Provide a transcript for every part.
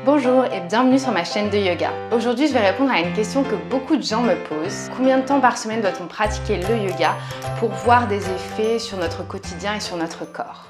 Bonjour et bienvenue sur ma chaîne de yoga. Aujourd'hui, je vais répondre à une question que beaucoup de gens me posent. Combien de temps par semaine doit-on pratiquer le yoga pour voir des effets sur notre quotidien et sur notre corps?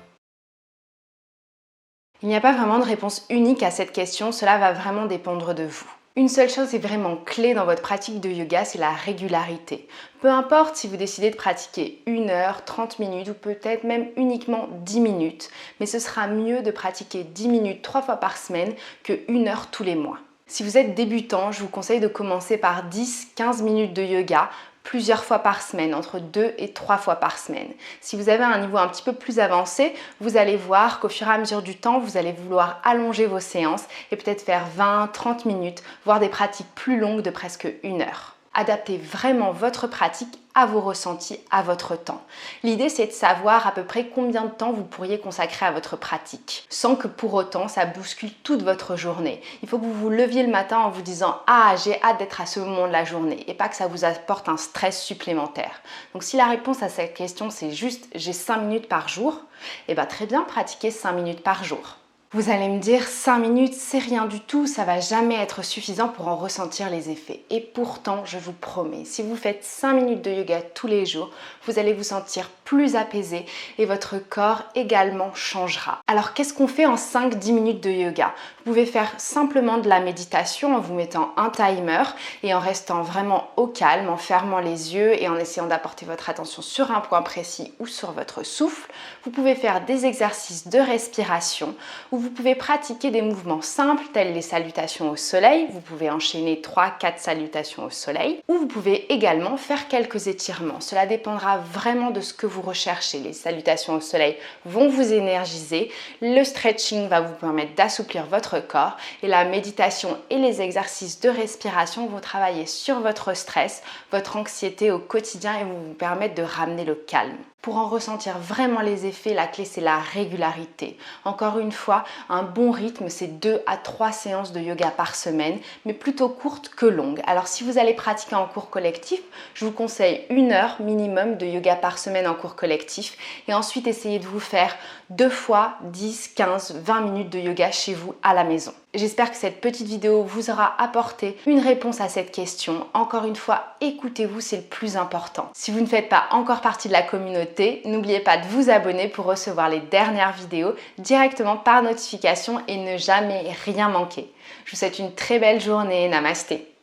Il n'y a pas vraiment de réponse unique à cette question, cela va vraiment dépendre de vous. Une seule chose est vraiment clé dans votre pratique de yoga, c'est la régularité. Peu importe si vous décidez de pratiquer 1 heure, 30 minutes ou peut-être même uniquement 10 minutes, mais ce sera mieux de pratiquer 10 minutes 3 fois par semaine que 1 heure tous les mois. Si vous êtes débutant, je vous conseille de commencer par 10-15 minutes de yoga plusieurs fois par semaine, entre 2 et 3 fois par semaine. Si vous avez un niveau un petit peu plus avancé, vous allez voir qu'au fur et à mesure du temps, vous allez vouloir allonger vos séances et peut-être faire 20-30 minutes, voire des pratiques plus longues de presque 1 heure. Adaptez vraiment votre pratique à vos ressentis, à votre temps. L'idée, c'est de savoir à peu près combien de temps vous pourriez consacrer à votre pratique, sans que pour autant ça bouscule toute votre journée. Il faut que vous vous leviez le matin en vous disant « Ah, j'ai hâte d'être à ce moment de la journée » et pas que ça vous apporte un stress supplémentaire. Donc si la réponse à cette question, c'est juste « J'ai 5 minutes par jour », eh bien très bien, pratiquez 5 minutes par jour. Vous allez me dire 5 minutes, c'est rien du tout, ça va jamais être suffisant pour en ressentir les effets. Et pourtant, je vous promets, si vous faites 5 minutes de yoga tous les jours, vous allez vous sentir plus apaisé et votre corps également changera. Alors qu'est-ce qu'on fait en 5-10 minutes de yoga? Vous pouvez faire simplement de la méditation en vous mettant un timer et en restant vraiment au calme, en fermant les yeux et en essayant d'apporter votre attention sur un point précis ou sur votre souffle. Vous pouvez faire des exercices de respiration où vous pouvez pratiquer des mouvements simples tels les salutations au soleil. Vous pouvez enchaîner 3-4 salutations au soleil ou vous pouvez également faire quelques étirements. Cela dépendra vraiment de ce que vous recherchez. Les salutations au soleil vont vous énergiser, le stretching va vous permettre d'assouplir votre corps et la méditation et les exercices de respiration vont travailler sur votre stress, votre anxiété au quotidien et vont vous permettre de ramener le calme. Pour en ressentir vraiment les effets, la clé c'est la régularité. Encore une fois, un bon rythme c'est 2 à 3 séances de yoga par semaine, mais plutôt courtes que longues. Alors si vous allez pratiquer en cours collectif, je vous conseille 1 heure minimum de yoga par semaine en cours collectif et ensuite essayez de vous faire 2 fois 10, 15, 20 minutes de yoga chez vous à la maison. J'espère que cette petite vidéo vous aura apporté une réponse à cette question. Encore une fois, écoutez-vous, c'est le plus important. Si vous ne faites pas encore partie de la communauté, n'oubliez pas de vous abonner pour recevoir les dernières vidéos directement par notification et ne jamais rien manquer. Je vous souhaite une très belle journée. Namasté.